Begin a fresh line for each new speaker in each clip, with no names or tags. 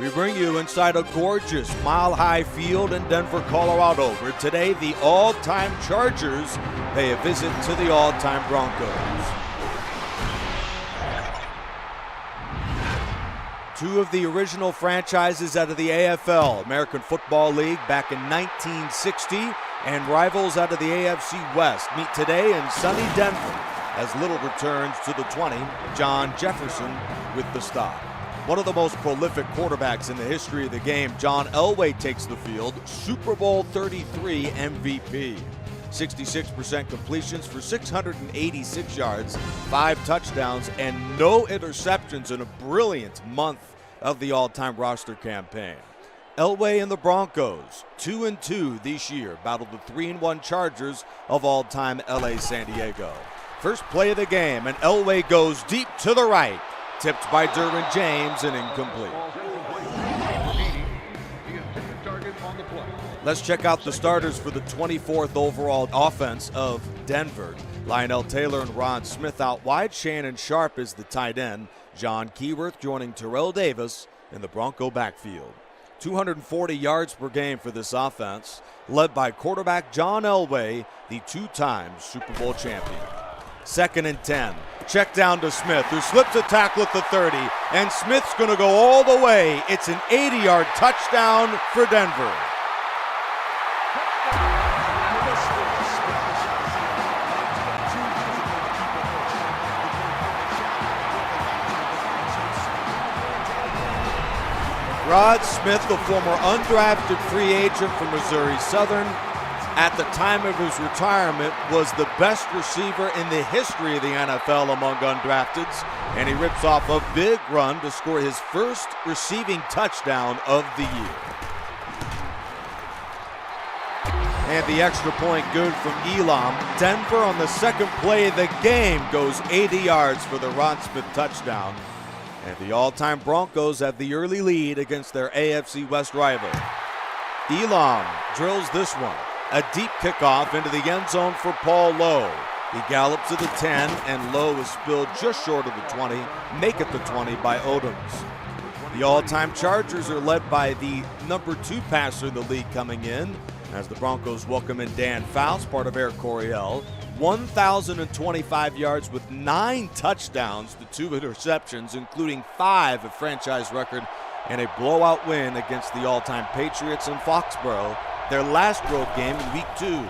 We bring you inside a gorgeous mile-high field in Denver, Colorado, where today the all-time Chargers pay a visit to the all-time Broncos. Two of the original franchises out of the AFL, American Football League, back in 1960, and rivals out of the AFC West meet today in sunny Denver as Little returns to the 20, John Jefferson with the stop. One of the most prolific quarterbacks in the history of the game, John Elway takes the field, Super Bowl 33 MVP. 66% completions for 686 yards, 5 touchdowns, and no interceptions in a brilliant month of the all-time roster campaign. Elway and the Broncos, 2-2 this year, battled the 3-1 Chargers of all-time LA San Diego. First play of the game, and Elway goes deep to the right. Tipped by Derwin James and incomplete. Let's check out the starters for the 24th overall offense of Denver. Lionel Taylor and Ron Smith out wide. Shannon Sharp is the tight end. John Keyworth joining Terrell Davis in the Bronco backfield. 240 yards per game for this offense, led by quarterback John Elway, the two-time Super Bowl champion. 2nd and 10. Check down to Smith, who slips a tackle at the 30, and Smith's going to go all the way. It's an 80-yard touchdown for Denver. Rod Smith, the former undrafted free agent from Missouri Southern, at the time of his retirement was the best receiver in the history of the NFL among undrafteds, and he rips off a big run to score his first receiving touchdown of the year. And the extra point good from Elam. Denver on the second play of the game goes 80 yards for the Ron Smith touchdown. And the all-time Broncos have the early lead against their AFC West rival. Elam drills this one. A deep kickoff into the end zone for Paul Lowe. He gallops to the 10, and Lowe is spilled just short of the 20. Make it the 20 by Odoms. The all-time Chargers are led by the number 2 passer in the league coming in, as the Broncos welcome in Dan Fouts, part of Air Coryell. 1,025 yards with 9 touchdowns to 2 interceptions, including 5, a franchise record, and a blowout win against the all-time Patriots in Foxborough, their last road game in week 2.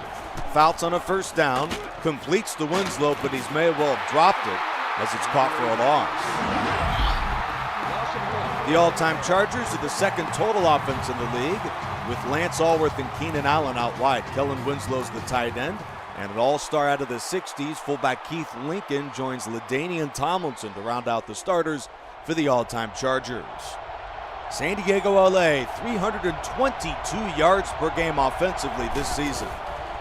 Fouts on a first down, completes to Winslow, but he may well have dropped it as it's caught for a loss. The all-time Chargers are the second total offense in the league, with Lance Allworth and Keenan Allen out wide. Kellen Winslow's the tight end, and an all-star out of the 60s, fullback Keith Lincoln joins LaDainian Tomlinson to round out the starters for the all-time Chargers. San Diego, LA, 322 yards per game offensively this season.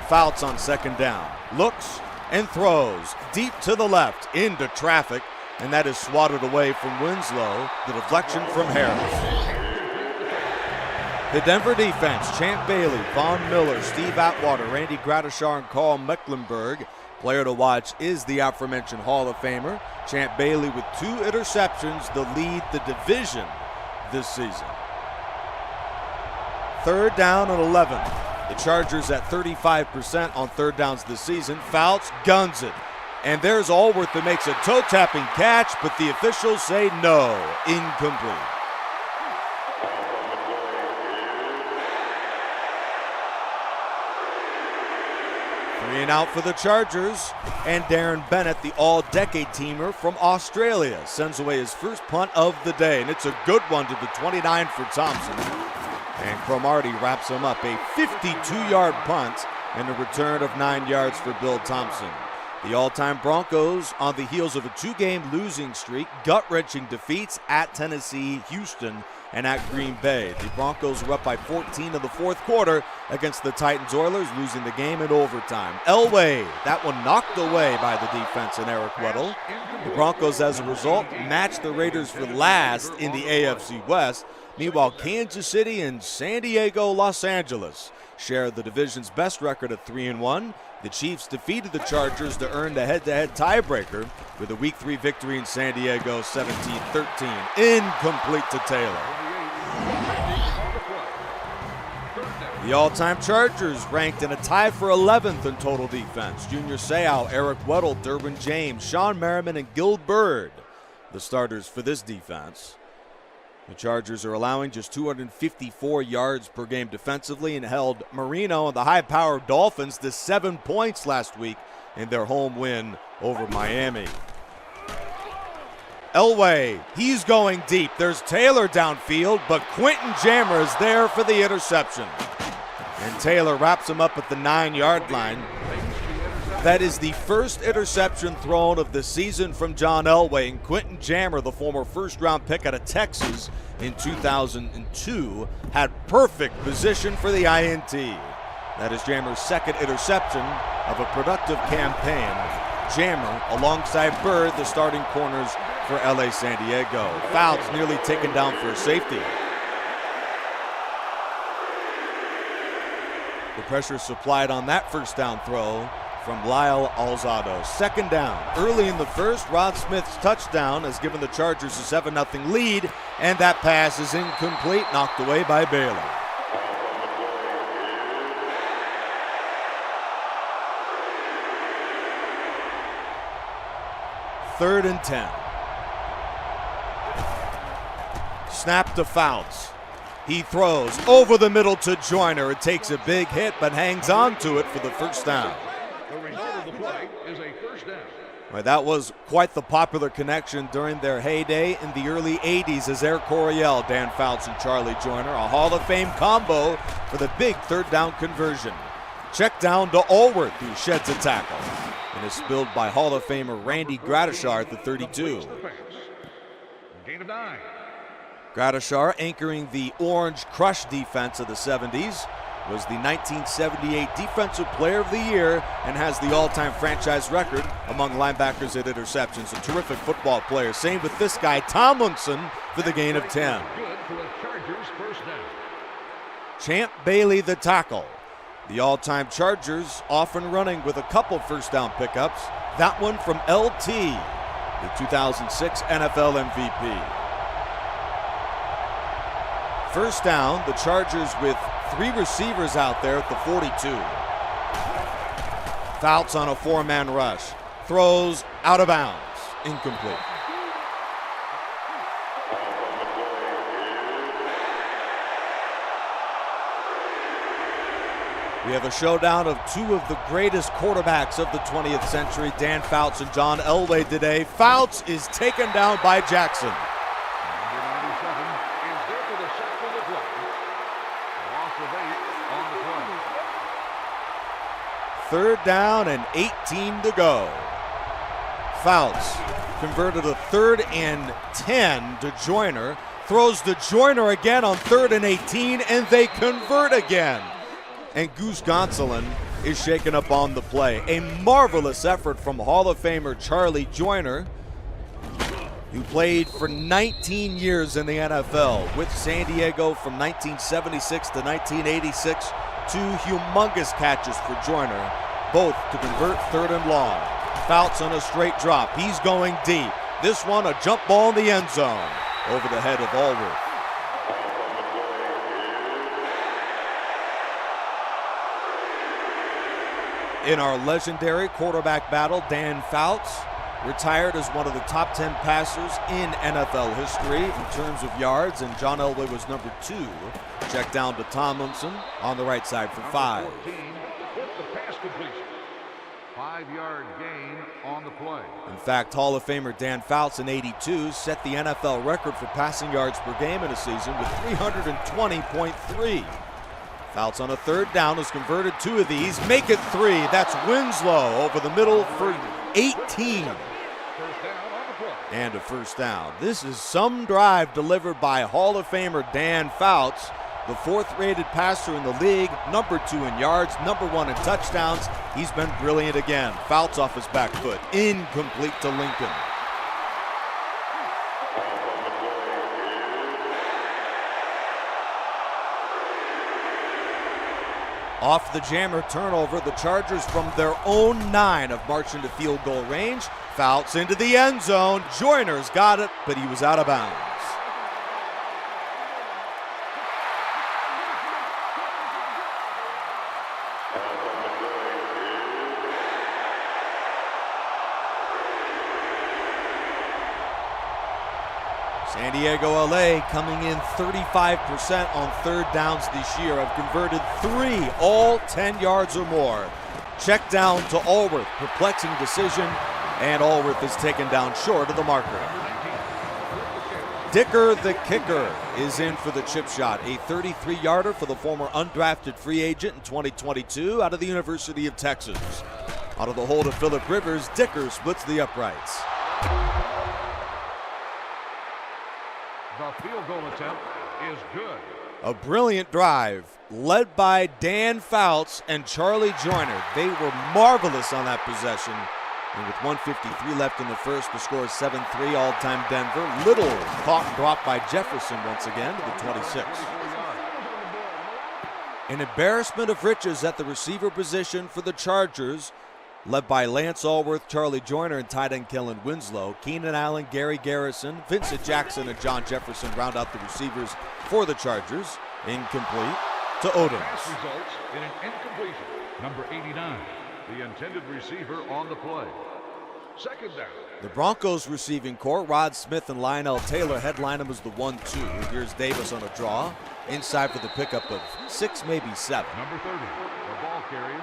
Fouts on second down. Looks and throws deep to the left into traffic, and that is swatted away from Winslow. The deflection from Harris. The Denver defense, Champ Bailey, Von Miller, Steve Atwater, Randy Gradishar, and Carl Mecklenburg. Player to watch is the aforementioned Hall of Famer. Champ Bailey with 2 interceptions to lead the division this season. 3rd down and 11. The Chargers at 35% on 3rd downs this season. Fouts guns it. And there's Allworth that makes a toe-tapping catch, but the officials say no, incomplete. 3 and out for the Chargers, and Darren Bennett, the all-decade teamer from Australia, sends away his first punt of the day, and it's a good one to the 29 for Thompson. And Cromartie wraps him up, a 52-yard punt and a return of 9 yards for Bill Thompson. The all-time Broncos on the heels of a 2-game losing streak, gut-wrenching defeats at Tennessee, Houston, and at Green Bay. The Broncos were up by 14 in the 4th quarter against the Titans Oilers, losing the game in overtime. Elway, that one knocked away by the defense and Eric Weddle. The Broncos, as a result, matched the Raiders for last in the AFC West. Meanwhile, Kansas City and San Diego, Los Angeles share the division's best record of 3-1. The Chiefs defeated the Chargers to earn the head-to-head tiebreaker with a Week 3 victory in San Diego, 17-13. Incomplete to Taylor. The all-time Chargers ranked in a tie for 11th in total defense. Junior Seau, Eric Weddle, Derwin James, Sean Merriman, and Gil Byrd, the starters for this defense. The Chargers are allowing just 254 yards per game defensively and held Marino and the high-powered Dolphins to 7 points last week in their home win over Miami. Elway, he's going deep. There's Taylor downfield, but Quentin Jammer is there for the interception. And Taylor wraps him up at the 9-yard line. That is the first interception thrown of the season from John Elway. And Quentin Jammer, the former first-round pick out of Texas in 2002, had perfect position for the INT. That is Jammer's second interception of a productive campaign. Jammer, alongside Byrd, the starting corners for LA San Diego. Fouts nearly taken down for a safety. The pressure supplied on that first down throw from Lyle Alzado. Second down. Early in the first, Rod Smith's touchdown has given the Chargers a 7-0 lead, and that pass is incomplete, knocked away by Baylor. Third and 10. Snap to Fouts. He throws over the middle to Joyner. It takes a big hit, but hangs on to it for the first down.
The result of the play is a first down.
Well, that was quite the popular connection during their heyday in the early 80s as Air Coryell, Dan Fouts, and Charlie Joyner. A Hall of Fame combo for the big third down conversion. Check down to Allworth, who sheds a tackle, and is spilled by Hall of Famer Randy Gradishar at the 32.
Gain of 9.
Gradishar, anchoring the Orange Crush defense of the 70s, was the 1978 Defensive Player of the Year and has the all-time franchise record among linebackers at interceptions. A terrific football player. Same with this guy, Tomlinson, for the gain of 10.
Good for a Chargers first down.
Champ Bailey, the tackle. The all-time Chargers often running with a couple first down pickups. That one from LT, the 2006 NFL MVP. First down, the Chargers with 3 receivers out there at the 42. Fouts on a 4-man rush. Throws out of bounds. Incomplete. We have a showdown of 2 of the greatest quarterbacks of the 20th century, Dan Fouts and John Elway today. Fouts is taken down by Jackson. Third down and 18 to go. Fouts converted a 3rd and 10 to Joyner. Throws to Joyner again on 3rd and 18, and they convert again. And Goose Gonsolin is shaken up on the play. A marvelous effort from Hall of Famer Charlie Joyner, who played for 19 years in the NFL with San Diego from 1976 to 1986. 2 humongous catches for Joyner, both to convert 3rd and long. Fouts on a straight drop. He's going deep. This one, a jump ball in the end zone over the head of Allworth. In our legendary quarterback battle, Dan Fouts retired as one of the top 10 passers in NFL history in terms of yards, and John Elway was number 2. Check down to Tomlinson on the right side for 5.
14 with the pass completion. 5-yard gain on the play.
In fact, Hall of Famer Dan Fouts in '82 set the NFL record for passing yards per game in a season with 320.3. Fouts on a 3rd down has converted 2 of these. Make it 3. That's Winslow over the middle for 18. And a first down. This is some drive delivered by Hall of Famer Dan Fouts, the 4th-rated passer in the league, number 2 in yards, number 1 in touchdowns. He's been brilliant again. Fouts off his back foot. Incomplete to Lincoln. Off the jammer turnover, the Chargers from their own 9 have marched into field goal range. Fouts into the end zone. Joyner's got it, but he was out of bounds. San Diego LA coming in 35% on third downs this year, have converted 3, all 10 yards or more. Check down to Allworth, perplexing decision, and Allworth is taken down short of the marker. Dicker the kicker is in for the chip shot, a 33-yarder for the former undrafted free agent in 2022 out of the University of Texas. Out of the hold of Phillip Rivers, Dicker splits the uprights.
The field goal attempt is good.
A brilliant drive led by Dan Fouts and Charlie Joyner. They were marvelous on that possession. And with 1:53 left in the first, the score is 7-3, all-time Denver. Little caught and dropped by Jefferson once again to the 26. An embarrassment of riches at the receiver position for the Chargers, led by Lance Allworth, Charlie Joyner, and tight end Kellen Winslow. Keenan Allen, Gary Garrison, Vincent Jackson, and John Jefferson round out the receivers for the Chargers. Incomplete to Odom.
Pass results in an incompletion. Number 89, the intended receiver on the play. Second down.
The Broncos receiving corps, Rod Smith and Lionel Taylor, headline them as the 1-2. Here's Davis on a draw. Inside for the pickup of 6, maybe 7.
Number 30, the ball carrier.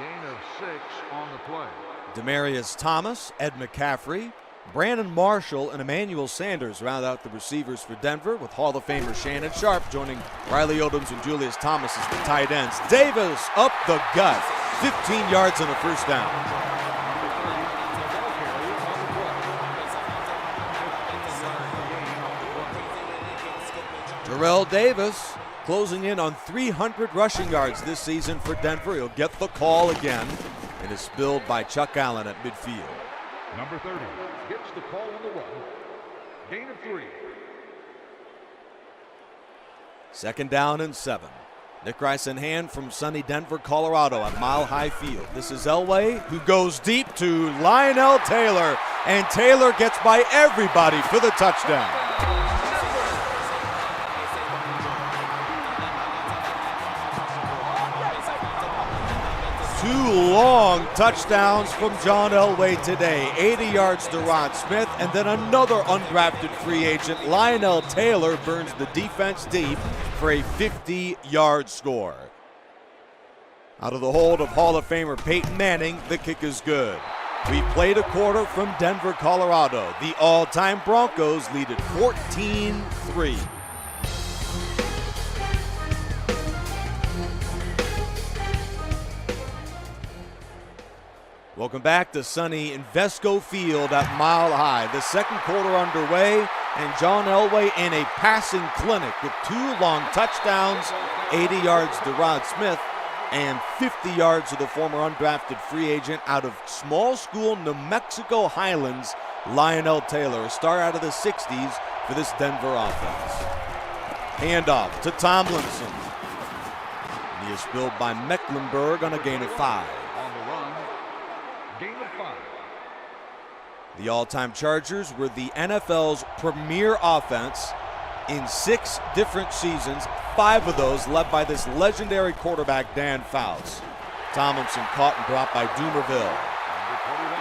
Gain of 6 on the play.
Demarius Thomas, Ed McCaffrey, Brandon Marshall, and Emmanuel Sanders round out the receivers for Denver, with Hall of Famer Shannon Sharp joining Riley Odoms and Julius Thomas as the tight ends. Davis up the gut, 15 yards on the first down. Terrell Davis closing in on 300 rushing yards this season for Denver. He'll get the call again, and is spilled by Chuck Allen at midfield.
Number 30 gets the call on the run. Gain of 3.
Second down and 7. Nick Rice in hand from sunny Denver, Colorado at Mile High Field. This is Elway, who goes deep to Lionel Taylor, and Taylor gets by everybody for the touchdown. 2 long touchdowns from John Elway today. 80 yards to Rod Smith, and then another undrafted free agent, Lionel Taylor, burns the defense deep for a 50-yard score. Out of the hold of Hall of Famer Peyton Manning, the kick is good. We played a quarter from Denver, Colorado. The all-time Broncos lead at 14-3. Welcome back to sunny Invesco Field at Mile High. The second quarter underway, and John Elway in a passing clinic with 2 long touchdowns, 80 yards to Rod Smith, and 50 yards to the former undrafted free agent out of small school New Mexico Highlands, Lionel Taylor. A star out of the 60s for this Denver offense. Handoff to Tomlinson. And he is spilled by Mecklenburg on a gain of 5.
Gain of 5.
The all-time Chargers were the NFL's premier offense in 6 different seasons, 5 of those led by this legendary quarterback, Dan Fouts. Tomlinson caught and dropped by Dumerville.
Number 21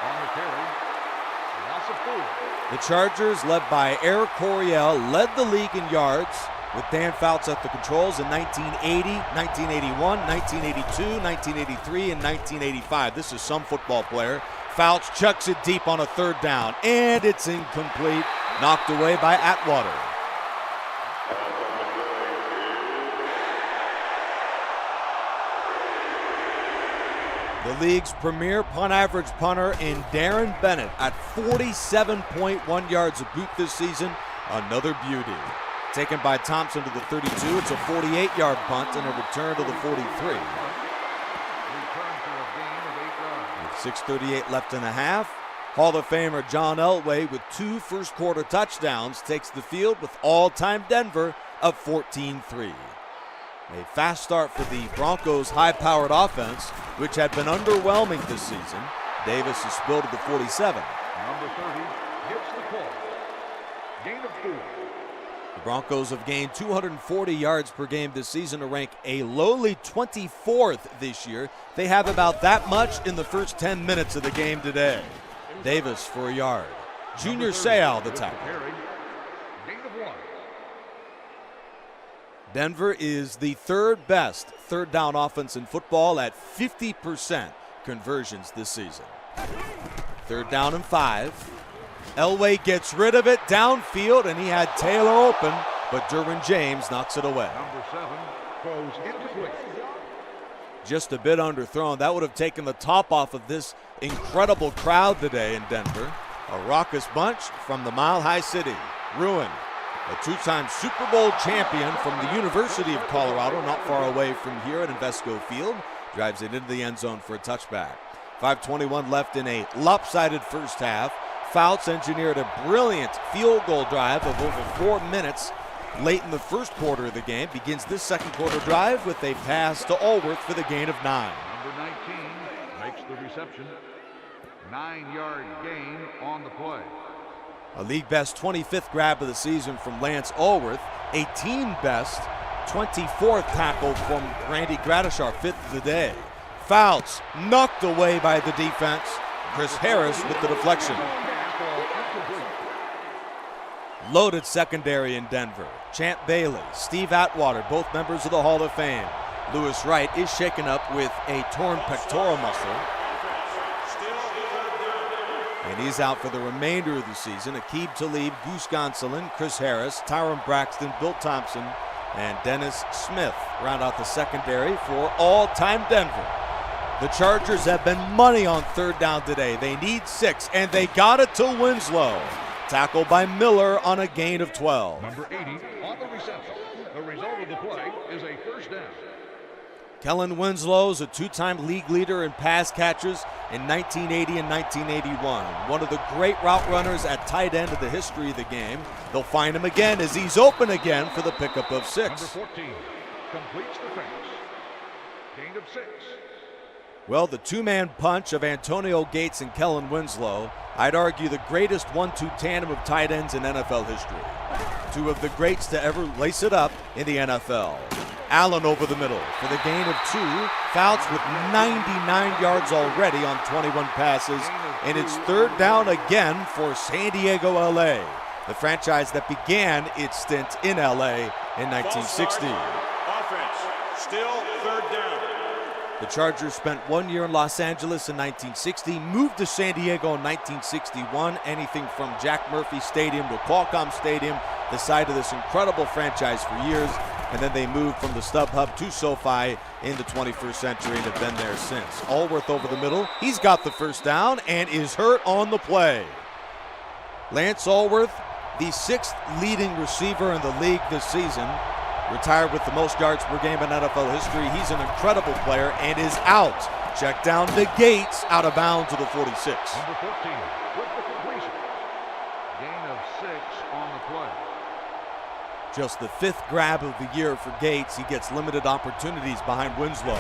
on the carry. Loss of 4.
The Chargers, led by Eric Coryell, led the league in yards, with Dan Fouts at the controls in 1980, 1981, 1982, 1983, and 1985. This is some football player. Fouts chucks it deep on a 3rd down, and it's incomplete, knocked away by Atwater. The league's premier punt average punter in Darren Bennett at 47.1 yards a boot this season. Another beauty. Taken by Thompson to the 32. It's a 48-yard punt and a return to the 43. With 6:38 left in the half, Hall of Famer John Elway, with 2 first-quarter touchdowns, takes the field with all-time Denver up 14-3. A fast start for the Broncos' high-powered offense, which had been underwhelming this season. Davis is spilled to the 47.
Number 30 gets the call. Gain of 4.
The Broncos have gained 240 yards per game this season to rank a lowly 24th this year. They have about that much in the first 10 minutes of the game today. Davis for a yard. Junior Seau, the tackle. Denver is the third best third down offense in football at 50% conversions this season. 3rd down and 5. Elway gets rid of it downfield, and he had Taylor open, but Derwin James knocks it away.
Number 7 goes incomplete.
Just a bit underthrown. That would have taken the top off of this incredible crowd today in Denver. A raucous bunch from the Mile High City. Ruin, a 2-time Super Bowl champion from the University of Colorado, not far away from here at Invesco Field, drives it into the end zone for a touchback. 5:21 left in a lopsided first half. Fouts engineered a brilliant field goal drive of over 4 minutes late in the first quarter of the game. Begins this second quarter drive with a pass to Allworth for the gain of 9.
Number 19 makes the reception. 9-yard gain on the play.
A league best 25th grab of the season from Lance Allworth. A team best 24th tackle from Randy Gradishar, 5th of the day. Fouts knocked away by the defense. Chris Harris with the deflection. Loaded secondary in Denver. Champ Bailey, Steve Atwater, both members of the Hall of Fame. Lewis Wright is shaken up with a torn pectoral muscle, and he's out for the remainder of the season. Aqib Talib, Goose Gonsolin, Chris Harris, Tyron Braxton, Bill Thompson, and Dennis Smith round out the secondary for all-time Denver. The Chargers have been money on 3rd down today. They need 6, and they got it to Winslow. Tackled by Miller on a gain of 12.
Number 80 on the reception. The result of the play is a 1st down.
Kellen Winslow is a 2-time league leader in pass catches in 1980 and 1981. One of the great route runners at tight end of the history of the game. They'll find him again as he's open again for the pickup of 6.
Number 14 completes the pass. Gain of 6.
Well, the 2-man punch of Antonio Gates and Kellen Winslow, I'd argue the greatest 1-2 tandem of tight ends in NFL history. 2 of the greats to ever lace it up in the NFL. Allen over the middle for the gain of 2. Fouts with 99 yards already on 21 passes, and it's 3rd down again for San Diego, LA, the franchise that began its stint in LA in 1960.
Offense, still 3rd down.
The Chargers spent 1 year in Los Angeles in 1960, moved to San Diego in 1961, anything from Jack Murphy Stadium to Qualcomm Stadium, the site of this incredible franchise for years, and then they moved from the StubHub to SoFi in the 21st century and have been there since. Allworth over the middle, he's got the 1st down and is hurt on the play. Lance Allworth, the 6th leading receiver in the league this season, retired with the most yards per game in NFL history. He's an incredible player and is out. Check down to Gates, out of bounds to the 46.
Number 14 with the completion. Gain of 6 on the play.
Just the 5th grab of the year for Gates. He gets limited opportunities behind Winslow.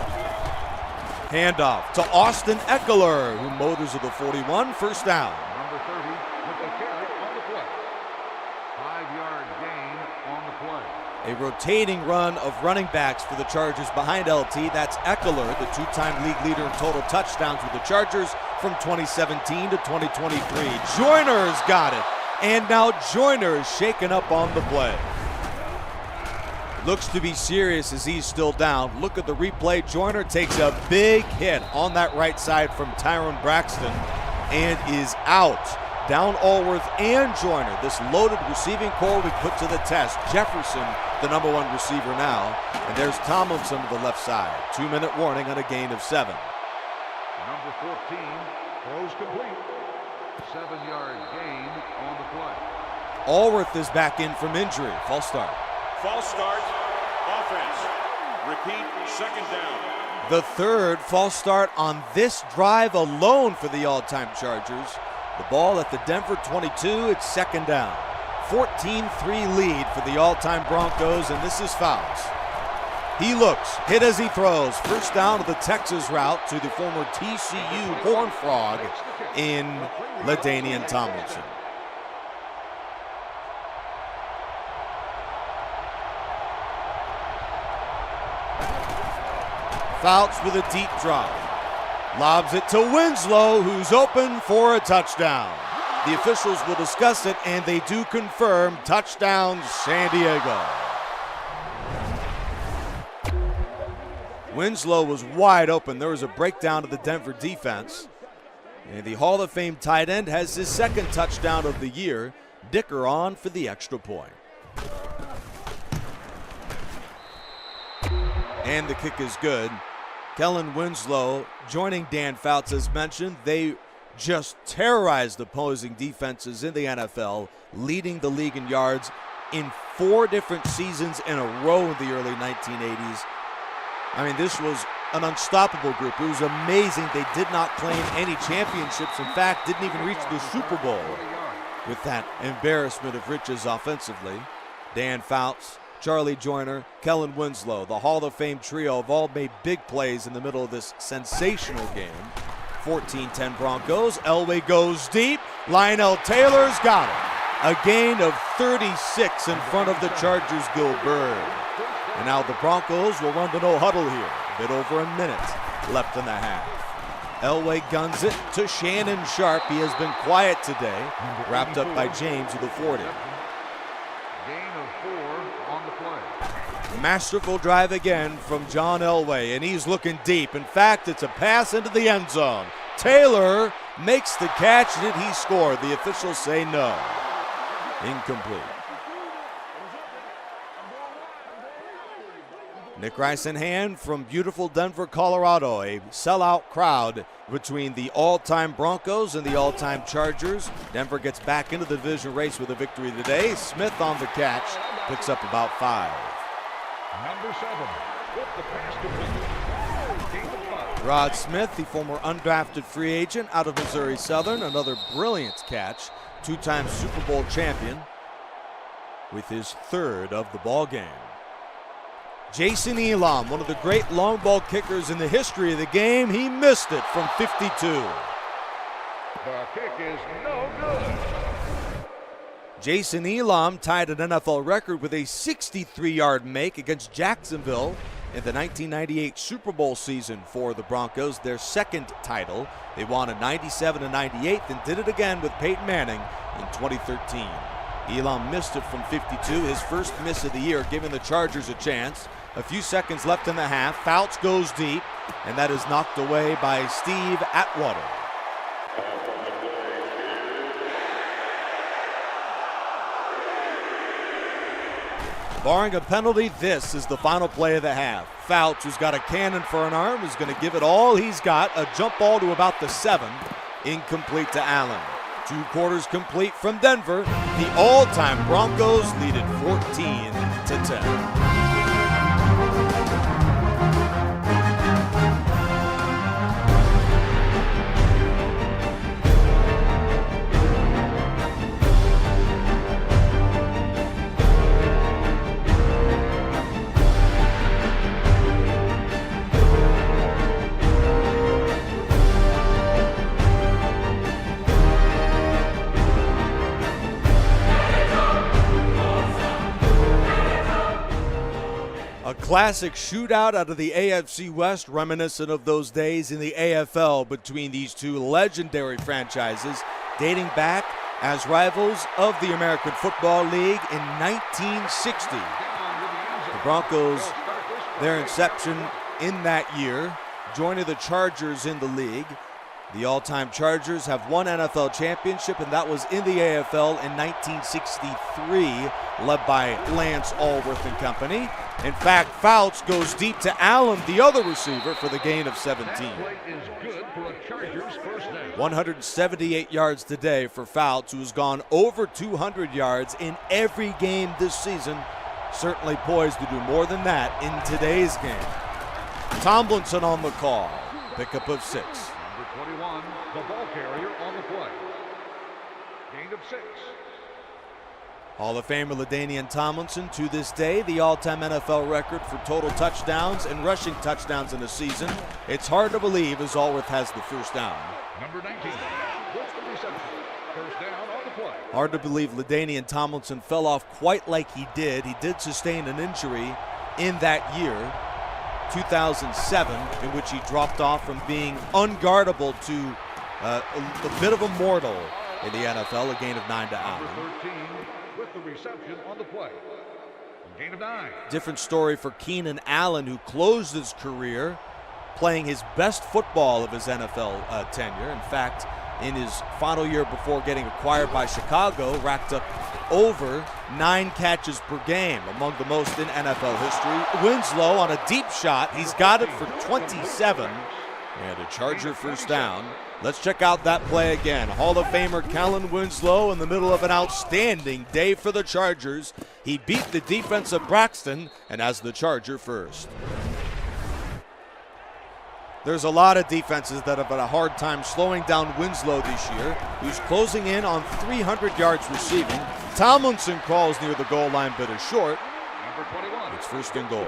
Handoff to Austin Eckler, who motors to the 41, 1st down.
Number 30 with the carry on the play. 5-yard gain on the play.
A rotating run of running backs for the Chargers behind LT. That's Eckler, the 2-time league leader in total touchdowns with the Chargers from 2017 to 2023. Joyner's got it, and now Joyner is shaken up on the play. Looks to be serious as he's still down. Look at the replay. Joyner takes a big hit on that right side from Tyron Braxton and is out. Down Allworth and Joyner. This loaded receiving core we put to the test. Jefferson, the number 1 receiver now. And there's Tomlinson to the left side. 2-minute warning on a gain of 7.
Number 14 throws complete. 7-yard gain on the play.
Allworth is back in from injury. False start.
False start. Offense. Repeat, 2nd down.
The 3rd false start on this drive alone for the all-time Chargers. The ball at the Denver 22, it's 2nd down. 14-3 lead for the all-time Broncos, and this is Fouts. He looks, hit as he throws. 1st down to the Texas route to the former TCU Horned Frog in LaDainian Tomlinson. Fouts with a deep drop. Lobs it to Winslow, who's open for a touchdown. The officials will discuss it, and they do confirm touchdown San Diego. Winslow was wide open. There was a breakdown of the Denver defense. And the Hall of Fame tight end has his second touchdown of the year. Dicker on for the extra point. And the kick is good. Kellen Winslow joining Dan Fouts as mentioned. They just terrorized opposing defenses in the NFL, leading the league in yards in 4 different seasons in a row in the early 1980s. I mean, this was an unstoppable group. It was amazing. They did not claim any championships. In fact, didn't even reach the Super Bowl with that embarrassment of riches offensively. Dan Fouts, Charlie Joyner, Kellen Winslow, the Hall of Fame trio have all made big plays in the middle of this sensational game. 14-10 Broncos. Elway goes deep. Lionel Taylor's got it. A gain of 36 in front of the Chargers' Gil Byrd. And now the Broncos will run the no huddle here. A bit over a minute left in the half. Elway guns it to Shannon Sharp. He has been quiet today. Wrapped up by James with a 40.
Gain of 4 on the play.
Masterful drive again from John Elway, and he's looking deep. In fact, it's a pass into the end zone. Taylor makes the catch. Did he score? The officials say no. Incomplete. Nick Rice in hand from beautiful Denver, Colorado. A sellout crowd between the all-time Broncos and the all-time Chargers. Denver gets back into the division race with a victory today. Smith on the catch, picks up about 5.
Number 7, with the pass to gain of 5.
Rod Smith, the former undrafted free agent out of Missouri Southern, another brilliant catch. 2-time Super Bowl champion with his 3rd of the ball game. Jason Elam, one of the great long ball kickers in the history of the game, he missed it from 52.
The kick is no good.
Jason Elam tied an NFL record with a 63-yard make against Jacksonville in the 1998 Super Bowl season for the Broncos, their 2nd title. They won in 97 and 98 and did it again with Peyton Manning in 2013. Elam missed it from 52, his first miss of the year, giving the Chargers a chance. A few seconds left in the half. Fouts goes deep, and that is knocked away by Steve Atwater. Barring a penalty, this is the final play of the half. Fouts, who's got a cannon for an arm, is going to give it all he's got. A jump ball to about the 7, incomplete to Allen. 2 quarters complete from Denver. The all-time Broncos lead it 14-10. Classic shootout out of the AFC West, reminiscent of those days in the AFL between these two legendary franchises, dating back as rivals of the American Football League in 1960. The Broncos, their inception in that year, joining the Chargers in the league. The all-time Chargers have one NFL championship, and that was in the AFL in 1963, led by Lance Allworth and company. In fact, Fouts goes deep to Allen, the other receiver, for the gain of 17. 178 yards today for Fouts, who has gone over 200 yards in every game this season. Certainly poised to do more than that in today's game. Tomlinson on the call. Pickup of 6.
Number 21, the ball carrier on the play. Gain of 6.
Hall of Famer LaDainian Tomlinson, to this day, the all-time NFL record for total touchdowns and rushing touchdowns in a season. It's hard to believe as Allworth has the first down.
Number 19, what's the reception? First down on the play.
Hard to believe LaDainian Tomlinson fell off quite like he did. He did sustain an injury in that year, 2007, in which he dropped off from being unguardable to a bit of a mortal in the NFL, a gain of 9 to Allen.
Number 13 with the reception on the play. Gain of 9.
Different story for Keenan Allen, who closed his career playing his best football of his NFL tenure. In fact, in his final year before getting acquired by Chicago, racked up over 9 catches per game, among the most in NFL history. Winslow on a deep shot. He's got it for 27. And a Charger first down. Let's check out that play again. Hall of Famer Kellen Winslow in the middle of an outstanding day for the Chargers. He beat the defense of Braxton and has the Charger first. There's a lot of defenses that have had a hard time slowing down Winslow this year, who's closing in on 300 yards receiving. Tomlinson crawls near the goal line, but is short.
Number 21.
It's first and goal.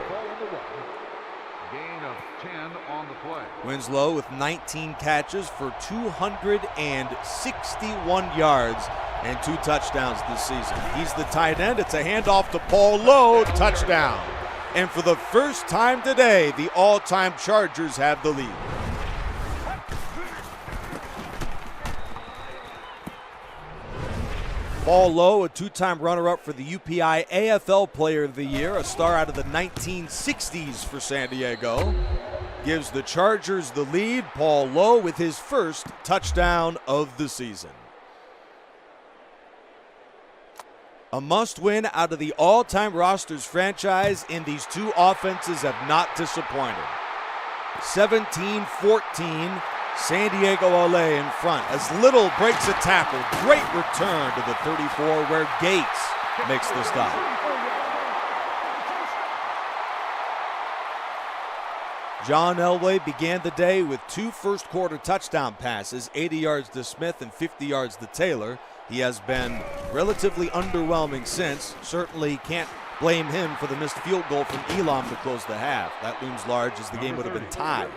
Gain of 10 on the play.
Winslow with 19 catches for 261 yards and 2 touchdowns this season. He's the tight end. It's a handoff to Paul Lowe, touchdown. And for the first time today, the all-time Chargers have the lead. Paul Lowe, a 2-time runner-up for the UPI AFL Player of the Year, a star out of the 1960s for San Diego, gives the Chargers the lead. Paul Lowe with his first touchdown of the season. A must-win out of the all-time rosters franchise, and these two offenses have not disappointed. 17-14, San Diego LA in front as Little breaks a tackle. Great return to the 34 where Gates makes the stop. John Elway began the day with 2 first-quarter touchdown passes, 80 yards to Smith and 50 yards to Taylor. He has been relatively underwhelming since. Certainly can't blame him for the missed field goal from Elam to close the half. That looms large as the game would have been tied.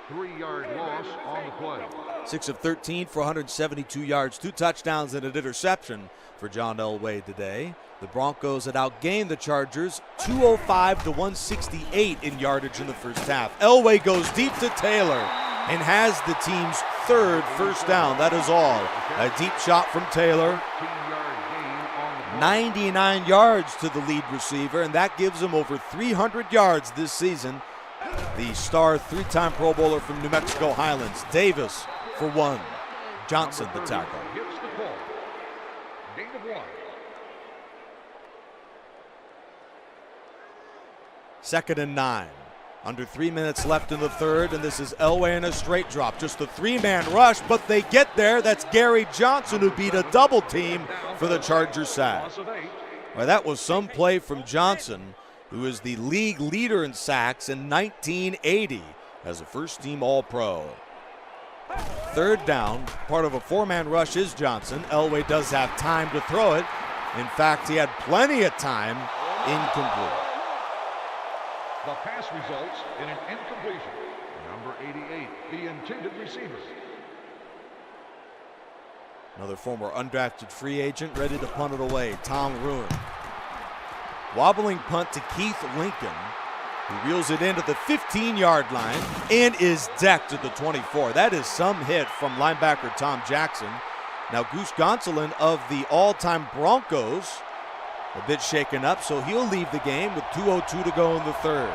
3-yard loss on the play.
6 of 13 for 172 yards, 2 touchdowns and an interception for John Elway today. The Broncos had outgained the Chargers 205 to 168 in yardage in the first half. Elway goes deep to Taylor and has the team's 3rd first down. That is all. A deep shot from Taylor. 99 yards to the lead receiver, and that gives him over 300 yards this season. The star 3-time Pro Bowler from New Mexico Highlands, Davis for 1. Johnson the tackle.
Gets the call. Gain of 1.
2nd and 9. Under 3 minutes left in the third, and this is Elway in a straight drop. Just a 3-man rush, but they get there. That's Gary Johnson who beat a double team for the Chargers sack. Well, that was some play from Johnson, who is the league leader in sacks in 1980 as a first-team All-Pro. 3rd down, part of a 4-man rush is Johnson. Elway does have time to throw it. In fact, he had plenty of time. Incomplete.
The pass results in an incompletion. Number 88, the intended receiver.
Another former undrafted free agent ready to punt it away, Tom Ruin. Wobbling punt to Keith Lincoln, who reels it into the 15-yard line and is decked at the 24. That is some hit from linebacker Tom Jackson. Now Goose Gonsolin of the all-time Broncos, a bit shaken up, so he'll leave the game with 2:02 to go in the third.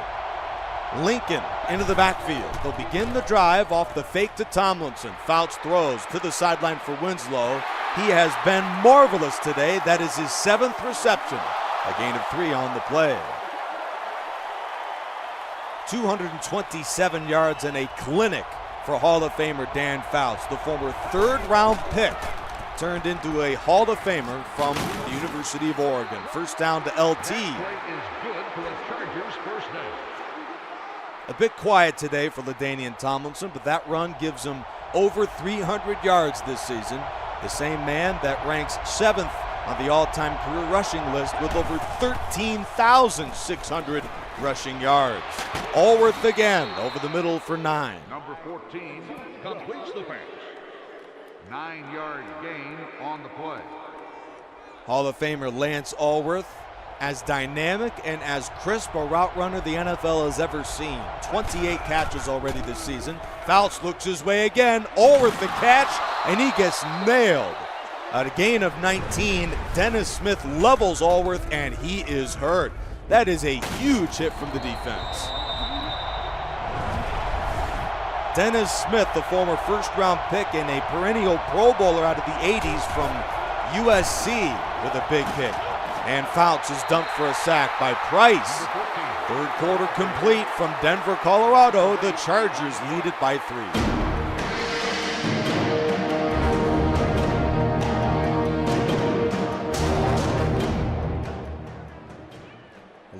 Lincoln into the backfield. They'll begin the drive off the fake to Tomlinson. Fouts throws to the sideline for Winslow. He has been marvelous today. That is his 7th reception. A gain of 3 on the play. 227 yards and a clinic for Hall of Famer Dan Fouts, the former 3rd-round pick, turned into a Hall of Famer from the University of Oregon. First down to LT.
That play is good for the Chargers' first down.
A bit quiet today for LaDainian Tomlinson, but that run gives him over 300 yards this season. The same man that ranks 7th on the all-time career rushing list with over 13,600 rushing yards. Allworth again over the middle for 9.
Number 14 completes the pass. 9-yard gain on the play.
Hall of Famer Lance Allworth, as dynamic and as crisp a route runner the NFL has ever seen. 28 catches already this season. Fouts looks his way again. Allworth the catch, and he gets nailed. A gain of 19. Dennis Smith levels Allworth, and he is hurt. That is a huge hit from the defense. Dennis Smith, the former first-round pick and a perennial Pro Bowler out of the 80s from USC, with a big hit. And Fouts is dumped for a sack by Price. Third quarter complete from Denver, Colorado. The Chargers lead it by 3.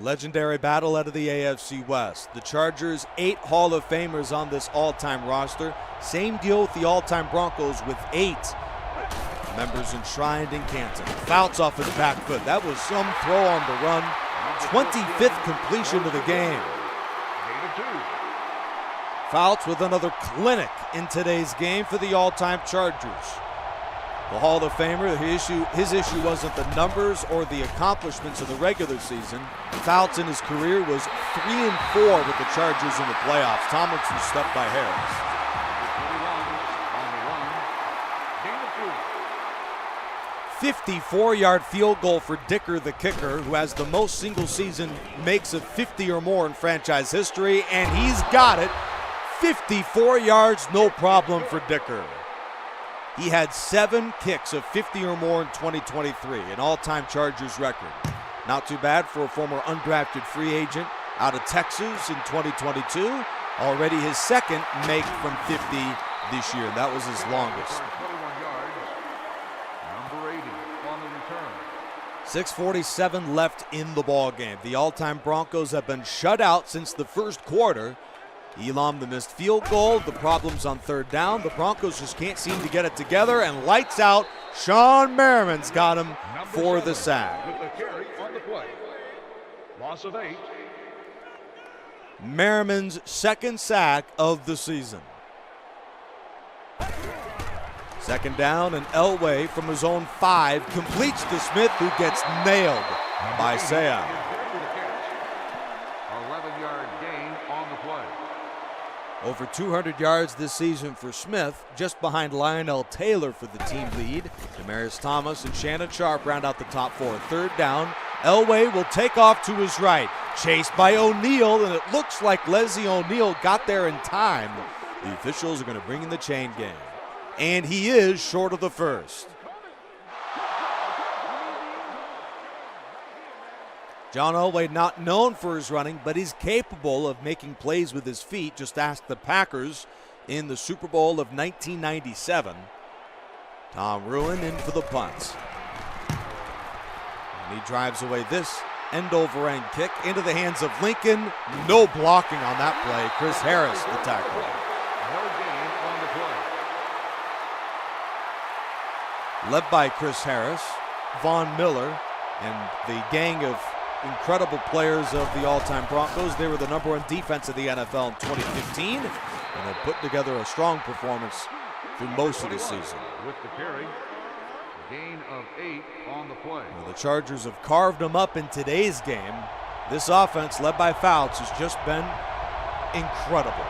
Legendary battle out of the AFC West. The Chargers, 8 Hall of Famers on this all-time roster. Same deal with the all-time Broncos with 8 members enshrined in Canton. Fouts off his back foot. That was some throw on the run. 25th completion of the game. Fouts with another clinic in today's game for the all-time Chargers. The Hall of Famer, his issue wasn't the numbers or the accomplishments of the regular season. Fouts in his career was 3-4 with the Chargers in the playoffs. Tomlinson stepped by Harris. 54-yard field goal for Dicker, the kicker, who has the most single-season makes of 50 or more in franchise history, and he's got it. 54 yards, no problem for Dicker. He had 7 kicks of 50 or more in 2023, an all-time Chargers record. Not too bad for a former undrafted free agent out of Texas in 2022. Already his second make from 50 this year. That was his longest. 6:47 left in the ball game. The all-time Broncos have been shut out since the first quarter. Elam, the missed field goal, the problems on third down. The Broncos just can't seem to get it together, and lights out. Sean Merriman's got him for the sack.
With the carry on the play. Loss of 8.
Merriman's second sack of the season. Second down, and Elway from his own 5 completes to Smith, who gets nailed by Sayah.
11-yard gain on the play.
Over 200 yards this season for Smith, just behind Lionel Taylor for the team lead. Demaryius Thomas and Shannon Sharp round out the top 4. Third down, Elway will take off to his right, chased by O'Neal, and it looks like Leslie O'Neal got there in time. The officials are going to bring in the chain game. And he is short of the first. John Elway, not known for his running, but he's capable of making plays with his feet. Just ask the Packers in the Super Bowl of 1997. Tom Ruin in for the punt. And he drives away this end-over-end kick into the hands of Lincoln. No blocking on that play. Chris Harris, the tackle. Led by Chris Harris, Von Miller, and the gang of incredible players of the all-time Broncos. They were the #1 defense of the NFL in 2015, and have put together a strong performance through most of the season.
With the carry, gain of 8 on the play.
Well, the Chargers have carved them up in today's game. This offense, led by Fouts, has just been incredible.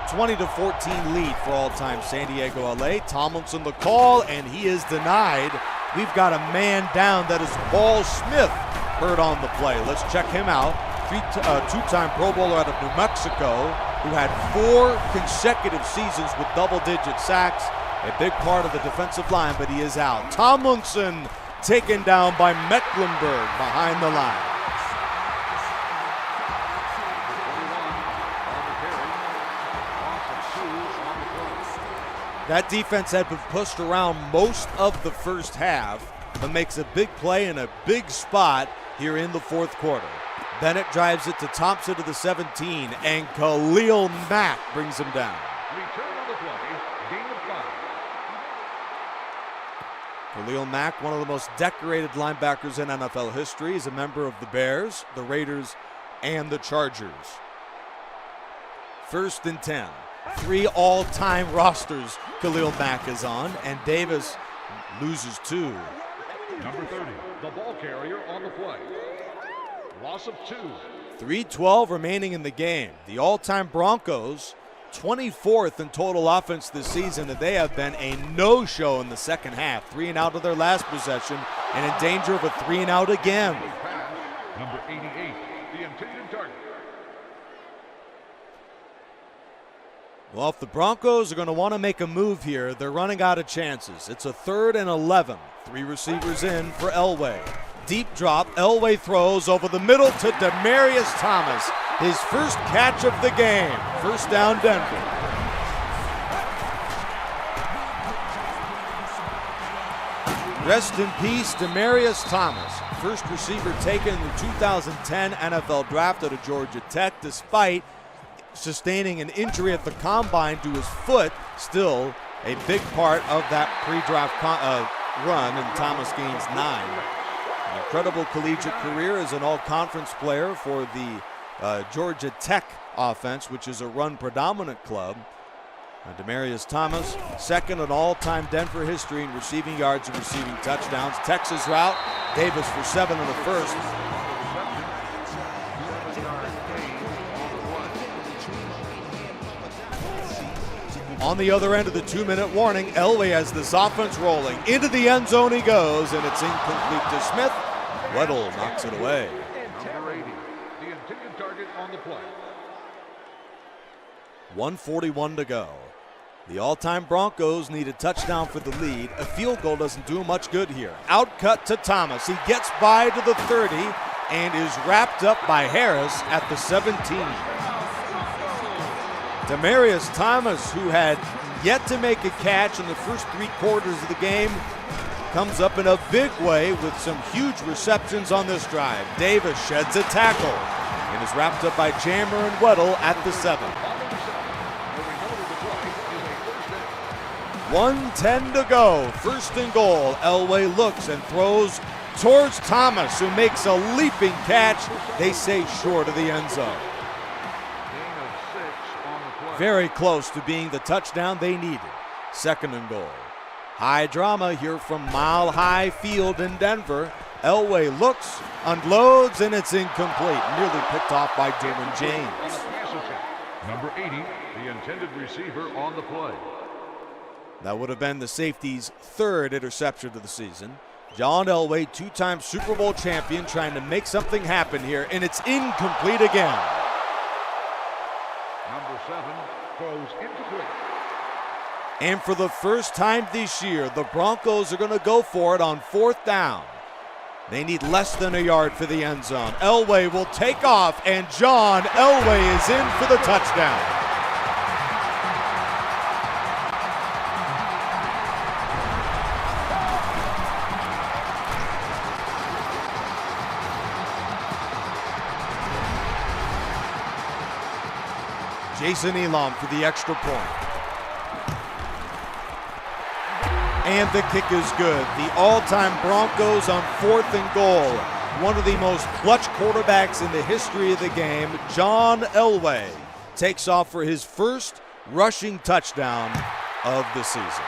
20-14 lead for all-time San Diego LA. Tomlinson the call, and he is denied. We've got a man down. That is Paul Smith, hurt on the play. Let's check him out. Two-time Pro Bowler out of New Mexico, who had 4 consecutive seasons with double-digit sacks. A big part of the defensive line, but he is out. Tomlinson taken down by Mecklenburg behind the line. That defense had been pushed around most of the first half, but makes a big play in a big spot here in the fourth quarter. Bennett drives it to Thompson to the 17, and Khalil Mack brings him down.
Return on the play, gain of 5.
Khalil Mack, one of the most decorated linebackers in NFL history, is a member of the Bears, the Raiders, and the Chargers. 1st and 10. 3 all-time rosters Khalil Mack is on, and Davis loses 2.
Number 30, the ball carrier on the play. Loss of 2.
3:12 remaining in the game. The all-time Broncos 24th in total offense this season, and they have been a no-show in the second half. 3 and out of their last possession, and in danger of a 3 and out again.
Number 88, the intended target.
Well, if the Broncos are going to want to make a move here, they're running out of chances. It's a 3rd and 11. 3 receivers in for Elway. Deep drop, Elway throws over the middle to Demaryius Thomas. His first catch of the game. First down, Denver. Rest in peace, Demaryius Thomas. First receiver taken in the 2010 NFL Draft out of Georgia Tech, despite sustaining an injury at the combine to his foot. Still a big part of that pre-draft run, and Thomas gains 9. An incredible collegiate career as an all-conference player for the Georgia Tech offense, which is a run-predominant club. Demaryius Thomas, second in all-time Denver history in receiving yards and receiving touchdowns. Texas route, Davis for 7 in the first. On the other end of the 2-minute warning, Elway has this offense rolling. Into the end zone he goes, and it's incomplete to Smith. Weddle knocks it away.
Number 80, the intended target on the play.
1:41 to go. The all-time Broncos need a touchdown for the lead. A field goal doesn't do much good here. Outcut to Thomas. He gets by to the 30 and is wrapped up by Harris at the 17. Demaryius Thomas, who had yet to make a catch in the first 3 quarters of the game, comes up in a big way with some huge receptions on this drive. Davis sheds a tackle and is wrapped up by Jammer and Weddle at the 7. 1:10 to go. First and goal. Elway looks and throws towards Thomas, who makes a leaping catch. They say short of the end zone. Very close to being the touchdown they needed. Second and goal. High drama here from Mile High Field in Denver. Elway looks, unloads, and it's incomplete. Nearly picked off by Dylan James.
Number 80, the intended receiver on the play.
That would have been the safety's 3rd interception of the season. John Elway, 2-time Super Bowl champion, trying to make something happen here, and it's incomplete again.
Number 7 goes incomplete.
And for the first time this year, the Broncos are going to go for it on 4th down. They need less than a yard for the end zone. Elway will take off, and John Elway is in for the touchdown. Jason Elam for the extra point. And the kick is good. The all-time Broncos on 4th and goal. One of the most clutch quarterbacks in the history of the game, John Elway, takes off for his first rushing touchdown of the season.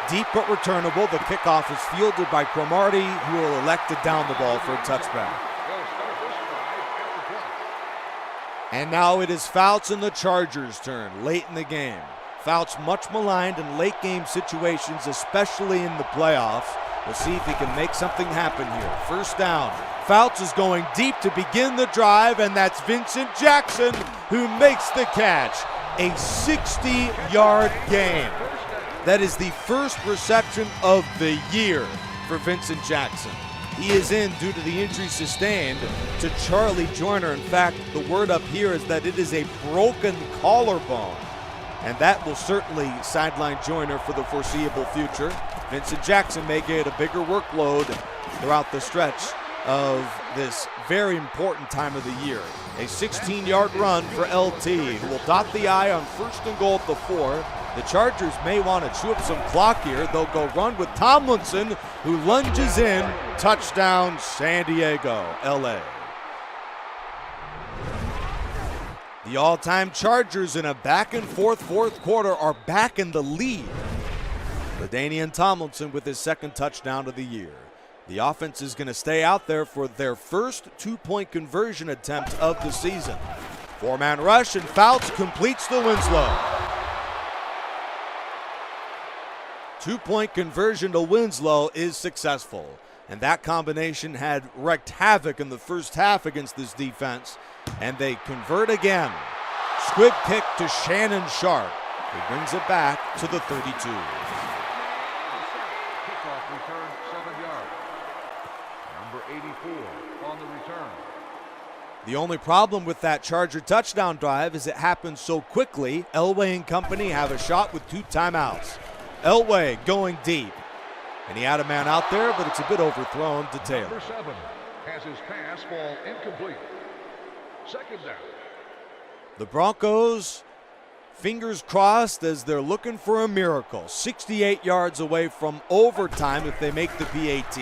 Deep but returnable. The kickoff is fielded by Cromartie, who will elect to down the ball for a touchback. And now it is Fouts and the Chargers' turn late in the game. Fouts much maligned in late game situations, especially in the playoffs. We'll see if he can make something happen here. First down. Fouts is going deep to begin the drive, and that's Vincent Jackson who makes the catch. A 60-yard gain. That is the first reception of the year for Vincent Jackson. He is in due to the injury sustained to Charlie Joyner. In fact, the word up here is that it is a broken collarbone, and that will certainly sideline Joyner for the foreseeable future. Vincent Jackson may get a bigger workload throughout the stretch of this very important time of the year. A 16-yard run for LT, who will dot the I on 1st and goal at the 4. The Chargers may want to chew up some clock here. They'll go run with Tomlinson, who lunges in. Touchdown, San Diego, LA. The all-time Chargers in a back-and-forth 4th quarter are back in the lead. LaDainian Tomlinson with his 2nd touchdown of the year. The offense is going to stay out there for their first 2-point conversion attempt of the season. Four-man rush, and Fouts completes the Winslow. Two-point conversion to Winslow is successful. And that combination had wreaked havoc in the first half against this defense. And they convert again. Squib kick to Shannon Sharp. He brings it back to the 32.
Kickoff return 7 yards. Number 84 on the return.
The only problem with that Charger touchdown drive is it happens so quickly. Elway and company have a shot with 2 timeouts. Elway going deep. And he had a man out there, but it's a bit overthrown to Taylor.
Number 7 has his pass fall incomplete. Second down.
The Broncos, fingers crossed as they're looking for a miracle. 68 yards away from overtime if they make the PAT.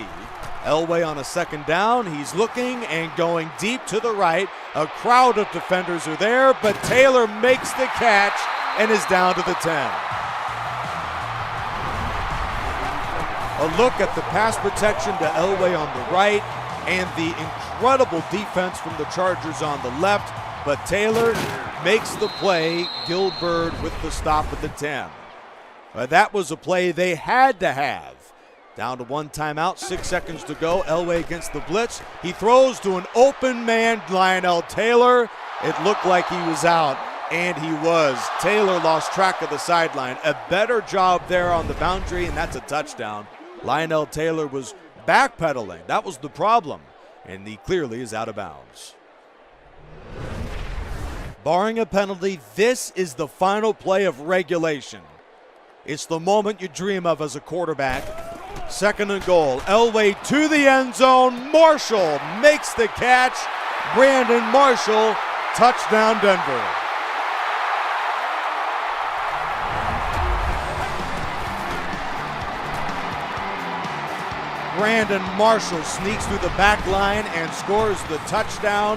Elway on a second down. He's looking and going deep to the right. A crowd of defenders are there, but Taylor makes the catch and is down to the 10. A look at the pass protection to Elway on the right and the incredible defense from the Chargers on the left, but Taylor makes the play. Gilbert with the stop at the 10. That was a play they had to have. Down to 1 timeout, 6 seconds to go. Elway against the blitz. He throws to an open man, Lionel Taylor. It looked like he was out, and he was. Taylor lost track of the sideline. A better job there on the boundary, and that's a touchdown. Lionel Taylor was backpedaling. That was the problem, and he clearly is out of bounds. Barring a penalty, this is the final play of regulation. It's the moment you dream of as a quarterback. Second and goal. Elway to the end zone. Marshall makes the catch. Brandon Marshall, touchdown Denver. Brandon Marshall sneaks through the back line and scores the touchdown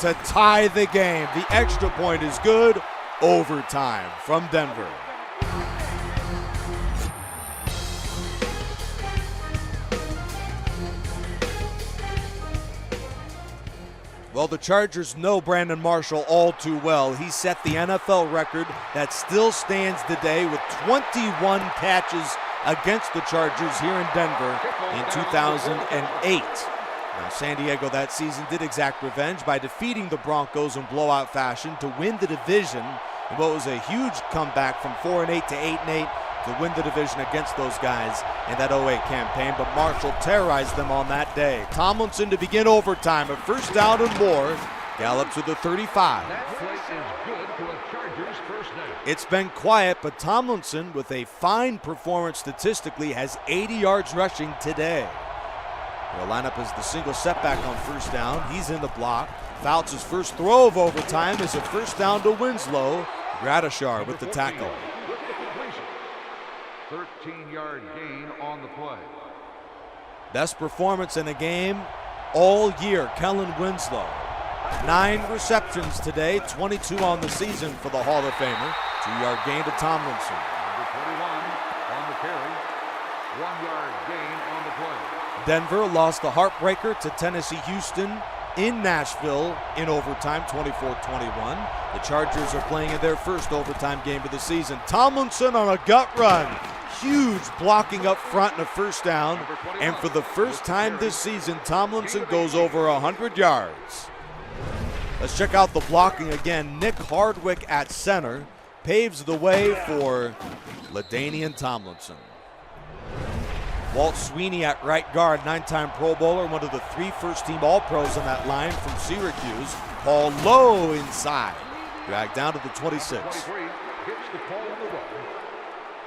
to tie the game. The extra point is good. Overtime from Denver. Well, the Chargers know Brandon Marshall all too well. He set the NFL record that still stands today with 21 catches against the Chargers here in Denver in 2008. Now, San Diego that season did exact revenge by defeating the Broncos in blowout fashion to win the division in what was a huge comeback from 4-8 to 8-8 to win the division against those guys in that 08 campaign, but Marshall terrorized them on that day. Tomlinson to begin overtime, a first down and more. Gallup to the 35.
That play is good for a Chargers first down.
It's been quiet, but Tomlinson, with a fine performance statistically, has 80 yards rushing today. They'll line up as the single setback on first down. He's in the block. Fouts' first throw of overtime is a first down to Winslow. Gradishar with the tackle.
13-yard gain on the play.
Best performance in a game all year, Kellen Winslow. 9 receptions today, 22 on the season for the Hall of Famer. 2-yard gain to Tomlinson.
Number 21 on the carry. 1-yard gain on the play.
Denver lost the heartbreaker to Tennessee Houston in Nashville in overtime, 24-21. The Chargers are playing in their first overtime game of the season. Tomlinson on a gut run. Huge blocking up front and a first down. And for the first time this season, Tomlinson goes over 100 yards. Let's check out the blocking again. Nick Hardwick at center paves the way for LaDainian Tomlinson. Walt Sweeney at right guard, 9-time Pro Bowler, one of the 3 first-team All-Pros on that line from Syracuse. Paul Lowe inside, dragged down to the 26.
23 hits the ball on the run.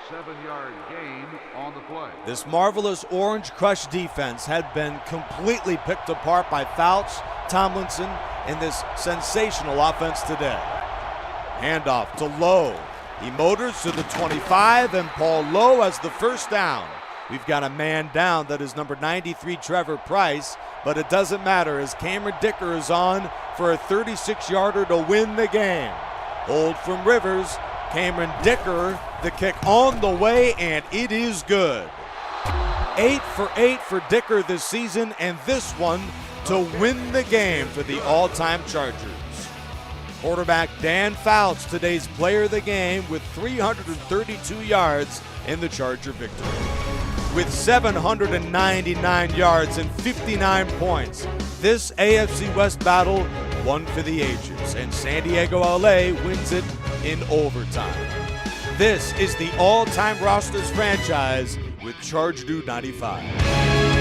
7-yard gain on the play.
This marvelous Orange Crush defense had been completely picked apart by Fouts, Tomlinson, and this sensational offense today. Handoff to Lowe. He motors to the 25, and Paul Lowe has the first down. We've got a man down, that is number 93, Trevor Price, but it doesn't matter as Cameron Dicker is on for a 36-yarder to win the game. Hold from Rivers, Cameron Dicker, the kick on the way, and it is good. 8 for 8 for Dicker this season, and this one to win the game for the all-time Chargers. Quarterback Dan Fouts, today's player of the game, with 332 yards in the Charger victory. With 799 yards and 59 points, this AFC West battle one for the ages, and San Diego LA wins it in overtime. This is the all-time rosters franchise with Charge Dude 95.